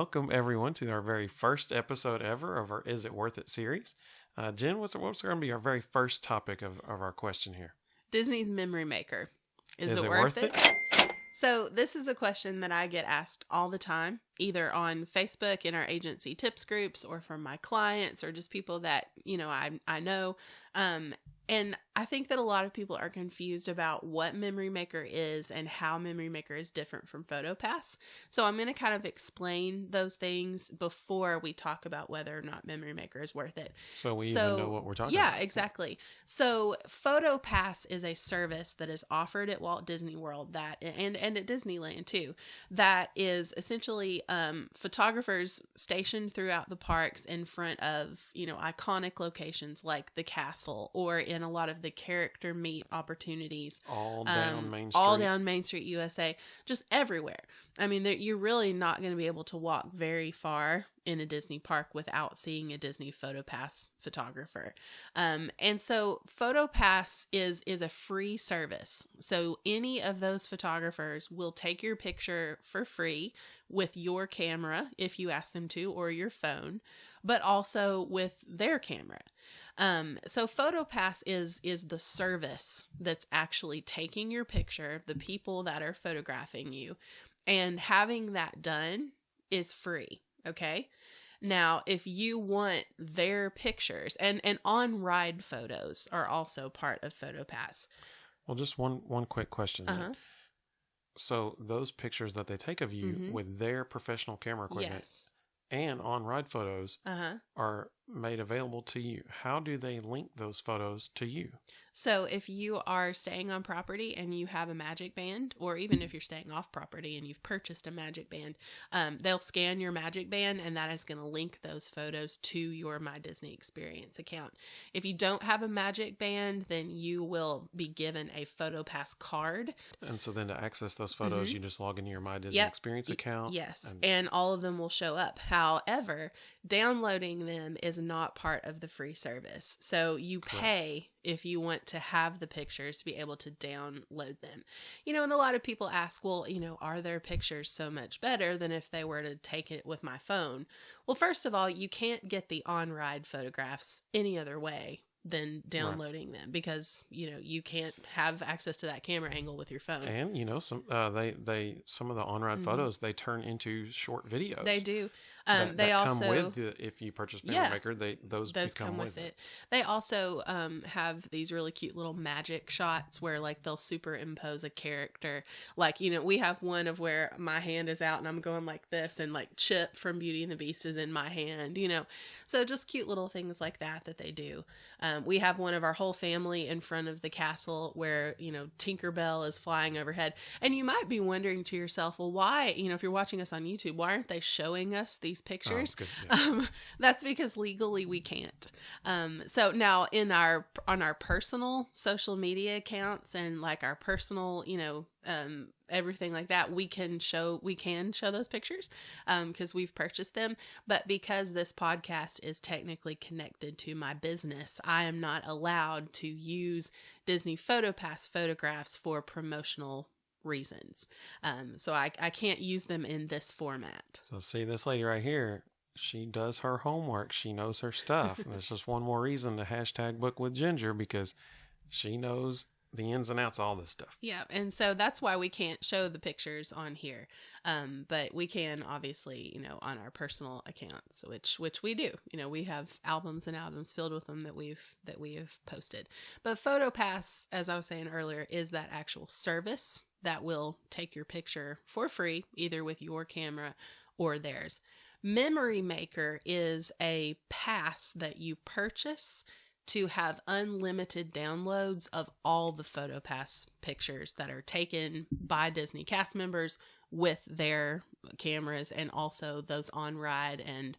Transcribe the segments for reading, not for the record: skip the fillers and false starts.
welcome everyone to our very first episode ever of our Is It Worth It series. Jen, what's going to be our very first topic of our question here? Disney's Memory Maker. Is it worth it? So this is a question that I get asked all the time, either on Facebook in our agency tips groups or from my clients or just people that, I know. And I think that a lot of people are confused about what Memory Maker is and how Memory Maker is different from PhotoPass. So I'm going to kind of explain those things before we talk about whether or not Memory Maker is worth it. So we even know what we're talking about. Yeah, exactly. So PhotoPass is a service that is offered at Walt Disney World and at Disneyland too, that is essentially photographers stationed throughout the parks in front of, iconic locations like the castle or in a lot of the character meet opportunities. All down Main Street. All down Main Street, USA. Just everywhere. I mean, you're really not going to be able to walk very far in a Disney park without seeing a Disney PhotoPass photographer. And so PhotoPass is a free service. So any of those photographers will take your picture for free with your camera, if you ask them to, or your phone, but also with their camera. So PhotoPass is the service that's actually taking your picture, the people that are photographing you, and having that done is free. Okay. Now, if you want their pictures and on-ride photos are also part of PhotoPass. Well, just one quick question. So those pictures that they take of you with their professional camera equipment, yes, and on-ride photos are made available to you. How do they link those photos to you? So if you are staying on property and you have a Magic Band, or even if you're staying off property and you've purchased a Magic Band, they'll scan your Magic Band and that is going to link those photos to your My Disney Experience account. If you don't have a Magic Band, then you will be given a PhotoPass card. And so then to access those photos, you just log into your My Disney Experience account. Yes, and all of them will show up. However, downloading them is not part of the free service. So you pay if you want to have the pictures to be able to download them. And a lot of people ask, well, are their pictures so much better than if they were to take it with my phone? Well, first of all, you can't get the on-ride photographs any other way than downloading them because, you can't have access to that camera angle with your phone. And, some of the on-ride photos, they turn into short videos. They do. They also come with if you purchase Memory Maker, those come with it. They also have these really cute little magic shots where they'll superimpose a character. We have one of where my hand is out and I'm going like this, and Chip from Beauty and the Beast is in my hand. So just cute little things like that they do. We have one of our whole family in front of the castle where Tinkerbell is flying overhead, and you might be wondering to yourself, well, why? If you're watching us on YouTube, why aren't they showing us these pictures? Oh, that's good. Yeah. That's because legally we can't. So now on our personal social media accounts and our personal, everything like that, we can show those pictures because we've purchased them. But because this podcast is technically connected to my business, I am not allowed to use Disney PhotoPass photographs for promotional reasons. So I can't use them in this format. So see this lady right here, she does her homework. She knows her stuff. And it's just one more reason to hashtag book with Ginger, because she knows the ins and outs of all this stuff. Yeah. And so that's why we can't show the pictures on here. But we can obviously, on our personal accounts, which we do. We have albums and albums filled with them that we have posted. But PhotoPass, as I was saying earlier, is that actual service that will take your picture for free, either with your camera or theirs. Memory Maker is a pass that you purchase to have unlimited downloads of all the PhotoPass pictures that are taken by Disney cast members with their cameras, and also those on-ride and,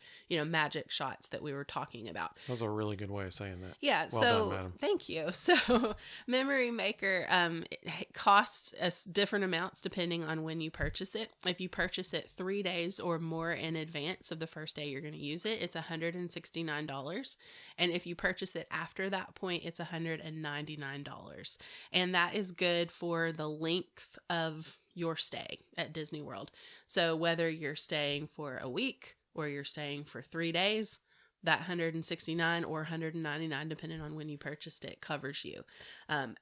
magic shots that we were talking about. That was a really good way of saying that. Yeah. Well done, madam. Thank you. So Memory Maker, it costs us different amounts depending on when you purchase it. If you purchase it 3 days or more in advance of the first day you're going to use it, it's $169. And if you purchase it after that point, it's $199. And that is good for the length of your stay at Disney World. So whether you're staying for a week or you're staying for 3 days, that $169 or $199, depending on when you purchased it, covers you.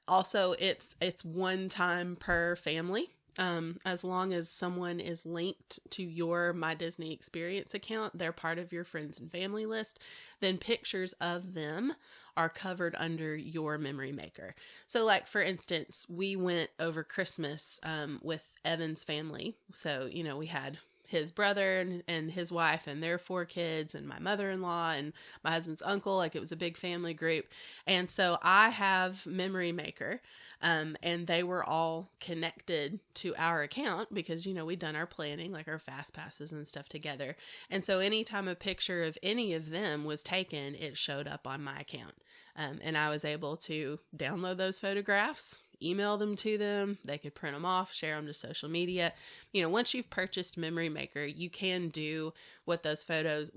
Also, it's one time per family. As long as someone is linked to your My Disney Experience account, they're part of your friends and family list, then pictures of them are covered under your memory maker. So like, for instance, we went over Christmas with Evan's family. So, you know, we had his brother and his wife and their 4 kids and my mother-in-law and my husband's uncle. Like, it was a big family group. And so I have Memory Maker, and they were all connected to our account because, you know, we'd done our planning, like our fast passes and stuff together. And so anytime a picture of any of them was taken, it showed up on my account. And I was able to download those photographs, email them to them. They could print them off, share them to social media. You know, once you've purchased Memory Maker, you can do with those photos,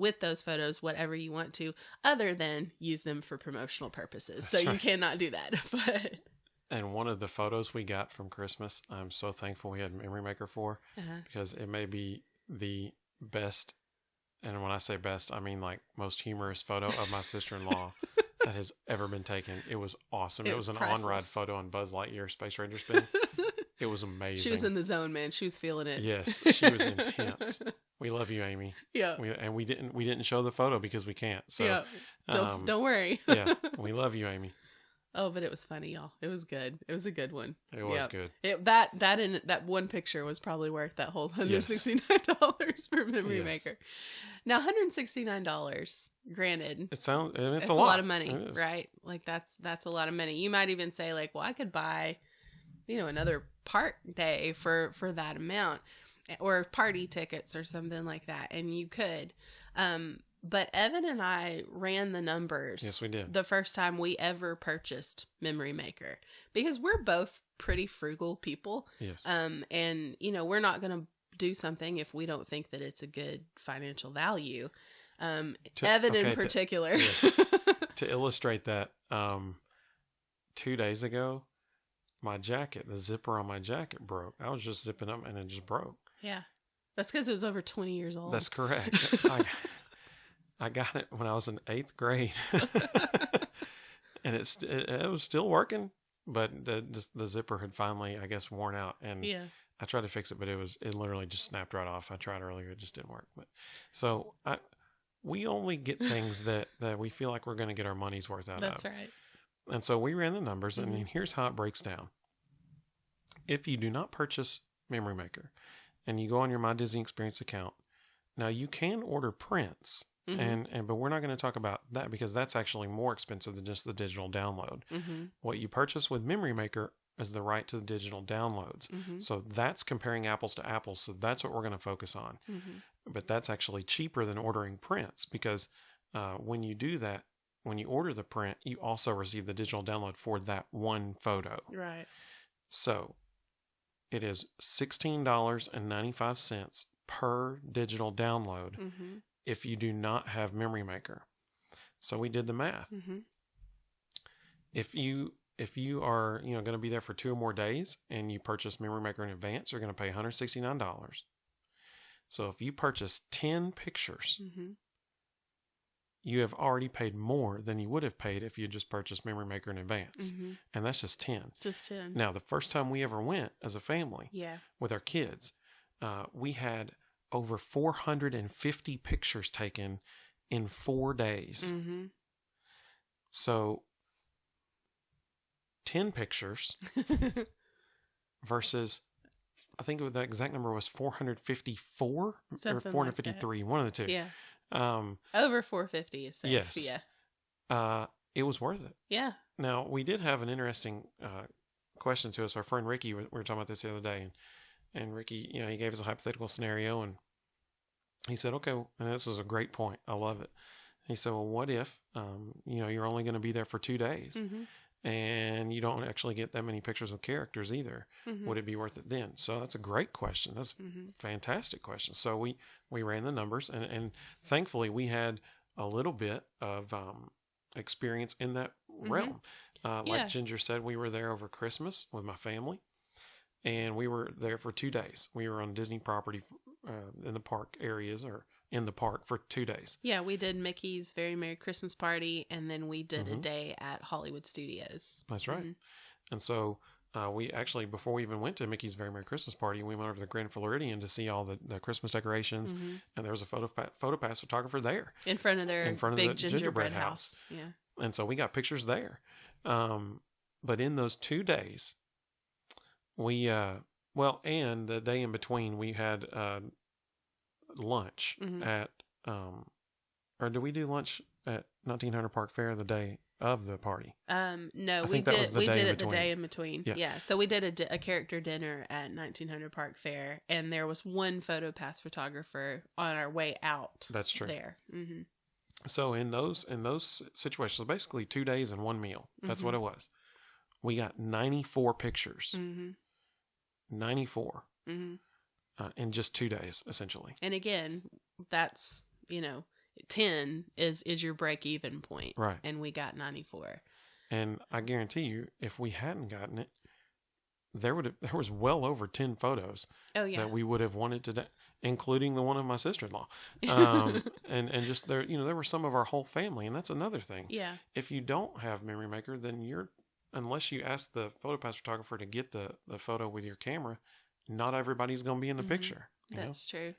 whatever you want to, other than use them for promotional purposes. That's so right. You cannot do that. But and one of the photos we got from Christmas, I'm so thankful we had Memory Maker for, because it may be the best, and when I say best, I mean like most humorous photo of my sister-in-law that has ever been taken. It was awesome. It was an priceless on-ride photo on Buzz Lightyear Space Ranger spin. It was amazing. She was in the zone, man. She was feeling it. Yes, she was intense. We love you, Amy. Yeah. We didn't show the photo because we can't. So yeah. Don't worry. Yeah, we love you, Amy. Oh, but it was funny, y'all. It was good. It was a good one. It was good. That one picture was probably worth that whole $169 for Memory Maker. Now, $169, granted, it's a lot of money, right? Like that's a lot of money. You might even say like, well, I could buy, you know, another park day for that amount, or party tickets or something like that, and you could. But Evan and I ran the numbers. Yes, we did. The first time we ever purchased Memory Maker, because we're both pretty frugal people. Yes. And you know, we're not going to do something if we don't think that it's a good financial value. Evan in particular. To illustrate that, 2 days ago, my jacket, the zipper on my jacket broke. I was just zipping up and it just broke. Yeah. That's because it was over 20 years old. That's correct. I got it when I was in 8th grade, and it was still working, but the zipper had finally, I guess, worn out, and I tried to fix it, but it literally just snapped right off. I tried earlier, it just didn't work. But so we only get things that we feel like we're going to get our money's worth out of. That's right. And so we ran the numbers, and here's how it breaks down. If you do not purchase Memory Maker, and you go on your My Disney Experience account, now you can order prints. But we're not going to talk about that because that's actually more expensive than just the digital download. What you purchase with Memory Maker is the right to the digital downloads. So that's comparing apples to apples. So that's what we're going to focus on. But that's actually cheaper than ordering prints because when you do that, when you order the print, you also receive the digital download for that one photo. Right. So it is $16.95 per digital download. If you do not have Memory Maker. So we did the math. If you are, going to be there for 2 or more days and you purchase Memory Maker in advance, you're going to pay $169. So if you purchase 10 pictures, you have already paid more than you would have paid if you just purchased Memory Maker in advance. And that's just 10. Just 10. Now, the first time we ever went as a family with our kids, we had over 450 pictures taken in 4 days. So 10 pictures versus, I think the exact number was 454 or 453, like one of the two. Yeah. Over 450 is safe. Yes. Yeah. It was worth it. Yeah. Now, we did have an interesting question to us. Our friend Ricky, we were talking about this the other day, and Ricky, he gave us a hypothetical scenario, and he said, okay, and this is a great point. I love it. He said, well, what if, you're only going to be there for 2 days and you don't actually get that many pictures of characters either? Would it be worth it then? So that's a great question. That's a fantastic question. So we ran the numbers and thankfully we had a little bit of experience in that realm. Like Ginger said, we were there over Christmas with my family. and we were there for 2 days. We were on Disney property in the park areas, or in the park for 2 days. Yeah, we did Mickey's Very Merry Christmas Party, and then we did a day at Hollywood Studios. That's right. And so we actually, before we even went to Mickey's Very Merry Christmas Party, we went over to the Grand Floridian to see all the Christmas decorations, and there was a PhotoPass photographer there. In front of their big gingerbread house. Yeah. And so we got pictures there. But in those 2 days, we, and the day in between, we had lunch at, or did we do lunch at 1900 Park Fair the day of the party? No, we did it the day in between. Yeah. So we did a character dinner at 1900 Park Fair, and there was one PhotoPass photographer on our way out. That's true. There. Mm-hmm. So in those situations, basically 2 days and one meal. That's what it was. We got 94 pictures. 94 in just 2 days, essentially. And again, that's 10 is your break even point, right? And we got 94. And I guarantee you, if we hadn't gotten it, there was well over 10 photos. Oh yeah, that we would have wanted to, including the one of my sister-in-law, and just there, there were some of our whole family, and that's another thing. Yeah, if you don't have Memory Maker, then unless you ask the PhotoPass photographer to get the photo with your camera, not everybody's going to be in the picture. That's true.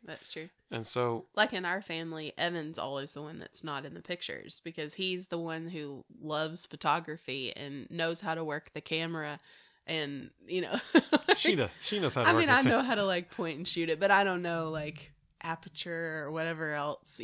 And so, like in our family, Evan's always the one that's not in the pictures because he's the one who loves photography and knows how to work the camera. And, she knows how to work it. I know how to like point and shoot it, but I don't know like aperture or whatever else,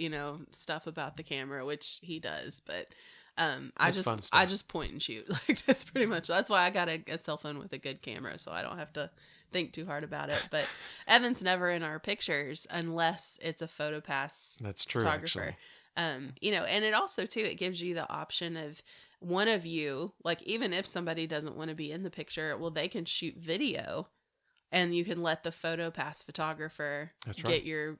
stuff about the camera, which he does. But I just point and shoot. Like that's why I got a cell phone with a good camera, so I don't have to think too hard about it. But Evan's never in our pictures unless it's a PhotoPass that's true photographer. Actually. And it also too, it gives you the option of one of you, like even if somebody doesn't want to be in the picture, well, they can shoot video and you can let the PhotoPass photographer get your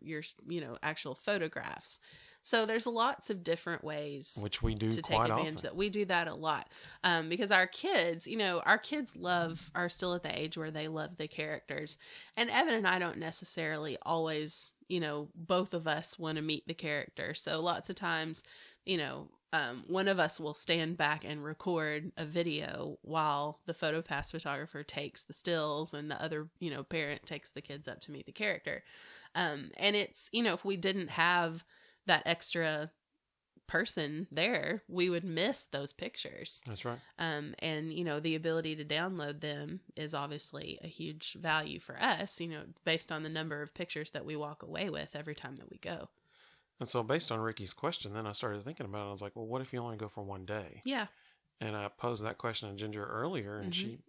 actual photographs. So there's lots of different ways which we do to take advantage of that. We do that a lot because our kids, are still at the age where they love the characters. And Evan and I don't necessarily always, both of us want to meet the character. So lots of times, one of us will stand back and record a video while the PhotoPass photographer takes the stills and the other, parent takes the kids up to meet the character. And it's, if we didn't have that extra person there, we would miss those pictures. That's right. And the ability to download them is obviously a huge value for us, based on the number of pictures that we walk away with every time that we go. And so based on Ricky's question, then I started thinking about it. I was like, well, what if you only go for 1 day? Yeah. And I posed that question to Ginger earlier, and she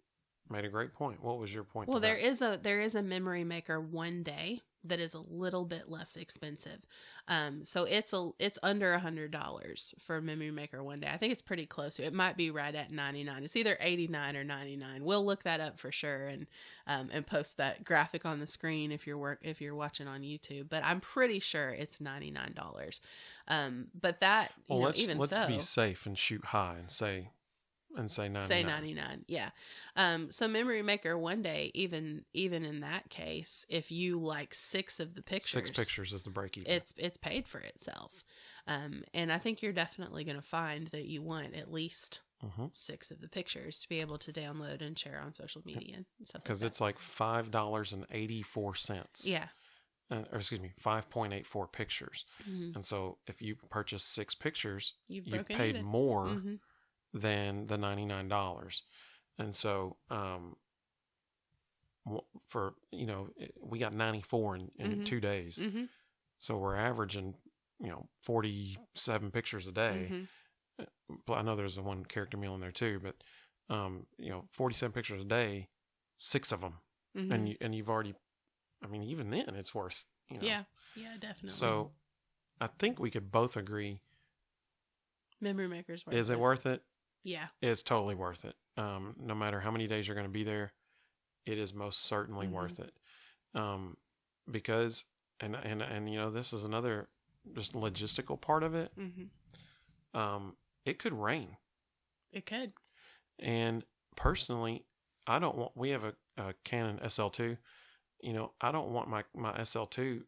made a great point. What was your point? Well, there is a Memory Maker 1 day that is a little bit less expensive. So it's under $100 for a Memory Maker 1 day. I think it's pretty close to it. It might be right at $99. It's either $89 or $99. We'll look that up for sure and post that graphic on the screen if you're watching on YouTube. But I'm pretty sure it's $99. But that let's be safe and shoot high and say 99. Say 99. Yeah. So Memory Maker 1 day, even in that case, if you like 6 of the pictures, 6 pictures is the break even. It's paid for itself. And I think you're definitely going to find that you want at least 6 of the pictures to be able to download and share on social media and stuff. Because it's like $5.84. Yeah. Or excuse me, 5.84 pictures. And so if you purchase 6 pictures, you've paid more than the $99. And so we got 94 in 2 days. So we're averaging 47 pictures a day. I know there's one character meal in there too, but 47 pictures a day, 6 of them, and you've already, even then it's worth. Yeah definitely. So I think we could both agree Memory Maker's worth it. Is it worth it? Yeah. It's totally worth it. No matter how many days you're going to be there, it is most certainly worth it. Because, and this is another just logistical part of it. It could rain. It could. And personally, I don't want, we have a Canon SL2, I don't want my SL2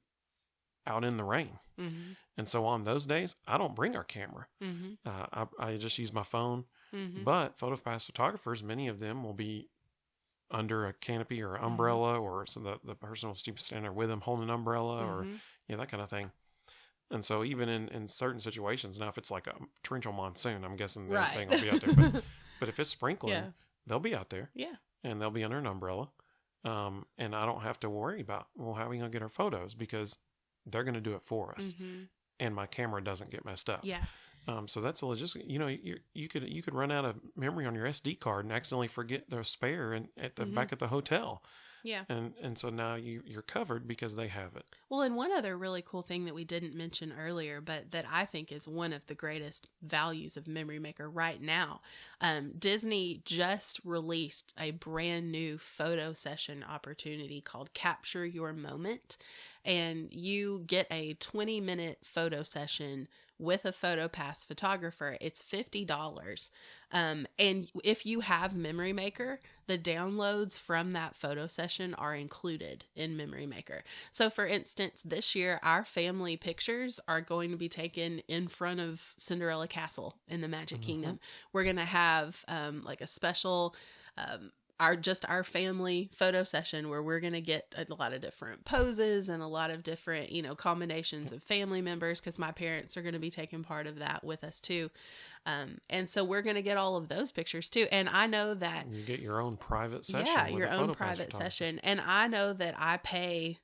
out in the rain. Mm-hmm. And so on those days, I don't bring our camera. Mm-hmm. I just use my phone. Mm-hmm. But PhotoPass photographers, many of them will be under a canopy or umbrella, or so the person will stand there with them holding an umbrella, or that kind of thing. And so even in certain situations, now if it's like a torrential monsoon, I'm guessing they ain't gonna be out there. But if it's sprinkling, they'll be out there. Yeah. And they'll be under an umbrella. And I don't have to worry about, how are we gonna get our photos, because they're gonna do it for us. Mm-hmm. And my camera doesn't get messed up. Yeah. So that's a logistic. You could run out of memory on your SD card and accidentally forget the spare and back at the hotel. Yeah. And so now you're covered because they have it. Well, and one other really cool thing that we didn't mention earlier, but that I think is one of the greatest values of Memory Maker right now, Disney just released a brand new photo session opportunity called Capture Your Moment. And you get a 20-minute photo session with a PhotoPass photographer. It's $50. And if you have Memory Maker, the downloads from that photo session are included in Memory Maker. So for instance, this year, our family pictures are going to be taken in front of Cinderella Castle in the Magic Kingdom. We're going to have like a special our family photo session where we're going to get a lot of different poses and a lot of different, combinations of family members, because my parents are going to be taking part of that with us too. And so we're going to get all of those pictures too. And I know that you get your own private session. Yeah, your own private session. And I know that I pay,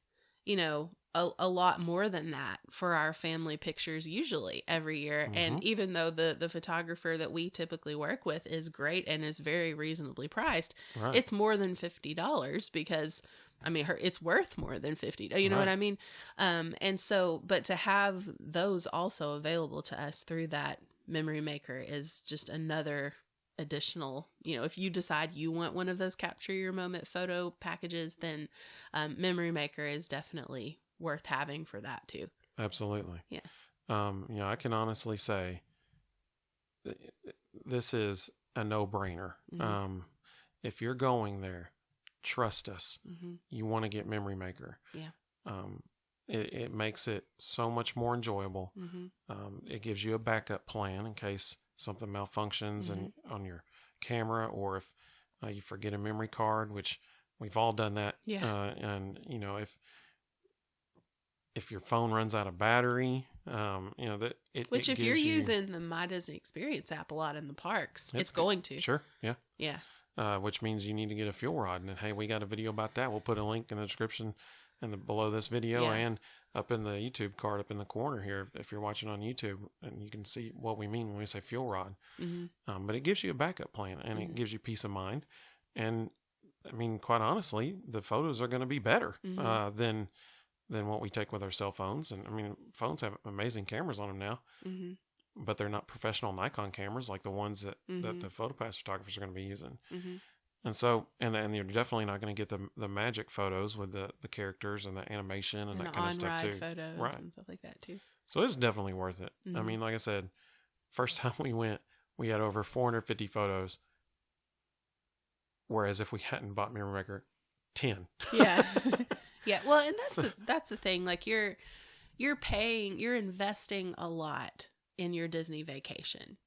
a lot more than that for our family pictures usually every year. And even though the photographer that we typically work with is great and is very reasonably priced, it's more than $50 because it's worth more than $50. You know what I mean? And so, but to have those also available to us through that Memory Maker is just another additional, if you decide you want one of those Capture Your Moment photo packages, then Memory Maker is definitely worth having for that too. Absolutely. Yeah. I can honestly say this is a no-brainer. If you're going there, trust us. You want to get Memory Maker. Yeah. It makes it so much more enjoyable. It gives you a backup plan in case something malfunctions and on your camera, or if you forget a memory card, which we've all done that. Yeah. And if your phone runs out of battery, which if you're using the My Disney Experience app a lot in the parks, it's going to. Sure. Yeah. Yeah. Which means you need to get a fuel rod. And hey, we got a video about that. We'll put a link in the description and below this video and up in the YouTube card up in the corner here if you're watching on YouTube, and you can see what we mean when we say fuel rod. But it gives you a backup plan, and it gives you peace of mind. And quite honestly, the photos are going to be better than what we take with our cell phones. And phones have amazing cameras on them now, but they're not professional Nikon cameras like the ones that the PhotoPass photographers are going to be using. And so, and you're definitely not going to get the magic photos with the characters and the animation and that kind of stuff too. Photos and stuff like that too. So it's definitely worth it. Like I said, first time we went, we had over 450 photos. Whereas if we hadn't bought Memory Maker, 10. Yeah. Yeah. Well, and that's the thing. Like you're you're investing a lot in your Disney vacation.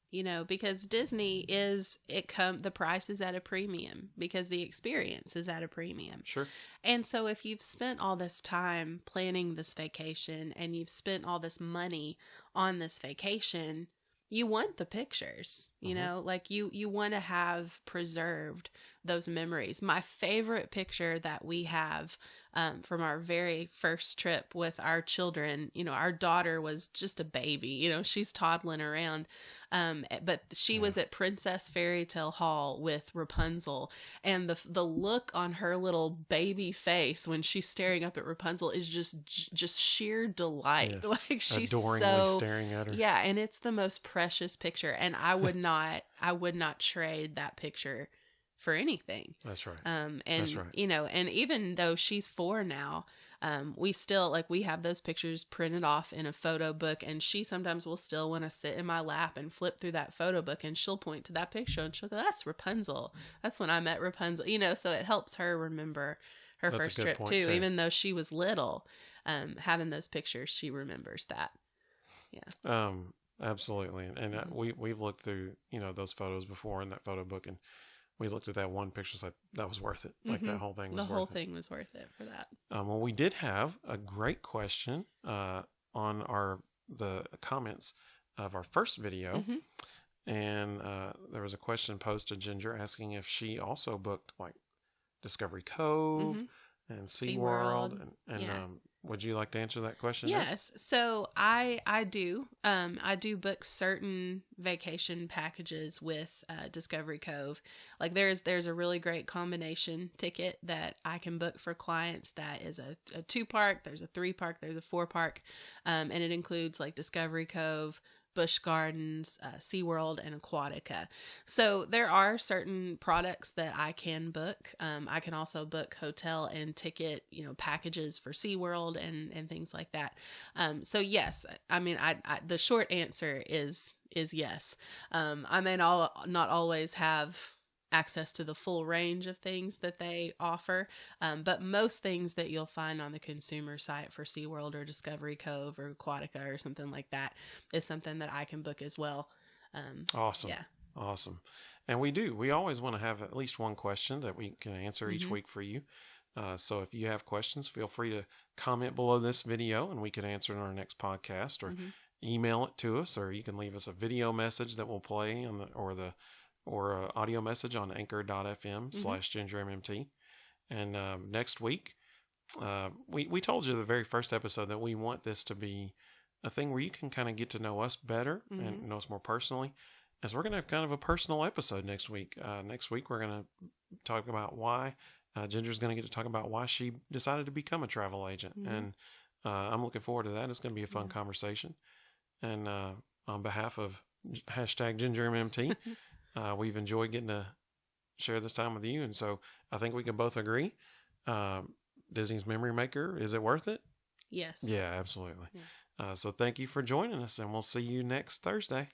Because Disney the price is at a premium because the experience is at a premium. Sure. And so if you've spent all this time planning this vacation and you've spent all this money on this vacation, you want the pictures, like you want to have preserved those memories. My favorite picture that we have from our very first trip with our children, our daughter was just a baby, she's toddling around. But she was at Princess Fairy Tale Hall with Rapunzel, and the look on her little baby face when she's staring up at Rapunzel is just sheer delight. Yes. Like she's adoringly staring at her. Yeah, and it's the most precious picture, and I would not trade that picture for anything. That's right. And, That's right. you know, and even though she's 4 now, we still, like, we have those pictures printed off in a photo book, and she sometimes will still want to sit in my lap and flip through that photo book, and she'll point to that picture and she'll go, that's Rapunzel. That's when I met Rapunzel, you know, so it helps her remember her That's a first good trip point, too. too. Even though she was little, having those pictures, she remembers that. Yeah. Absolutely. And we've looked through, you know, those photos before in that photo book, and we looked at that one picture, so that was worth it. Like that whole thing was worth it. The whole thing was worth it for that. Well, we did have a great question on the comments of our first video. And there was a question posted, Ginger, asking if she also booked like Discovery Cove and SeaWorld. And would you like to answer that question? Yes. So I do. I do book certain vacation packages with Discovery Cove. Like there's a really great combination ticket that I can book for clients that is a 2-park, there's a 3-park, there's a 4-park, and it includes like Discovery Cove, Busch Gardens, SeaWorld, and Aquatica. So there are certain products that I can book. I can also book hotel and ticket, you know, packages for SeaWorld and things like that. So yes, I mean, I the short answer is yes. I may not always have access to the full range of things that they offer. But most things that you'll find on the consumer site for SeaWorld or Discovery Cove or Aquatica or something like that is something that I can book as well. Awesome. Yeah. Awesome. And we always want to have at least one question that we can answer each week for you. So if you have questions, feel free to comment below this video and we can answer it in our next podcast, or email it to us, or you can leave us a video message that we'll play on or an audio message on anchor.fm/GingerMMT. And next week, we told you the very first episode that we want this to be a thing where you can kind of get to know us better and know us more personally. As we're going to have kind of a personal episode next week. Next week, we're going to talk about why Ginger's going to get to talk about why she decided to become a travel agent. And I'm looking forward to that. It's going to be a fun conversation. And on behalf of #GingerMMT, we've enjoyed getting to share this time with you. And so I think we can both agree, Disney's Memory Maker, is it worth it? Yes. Yeah, absolutely. Yeah. So thank you for joining us, and we'll see you next Thursday.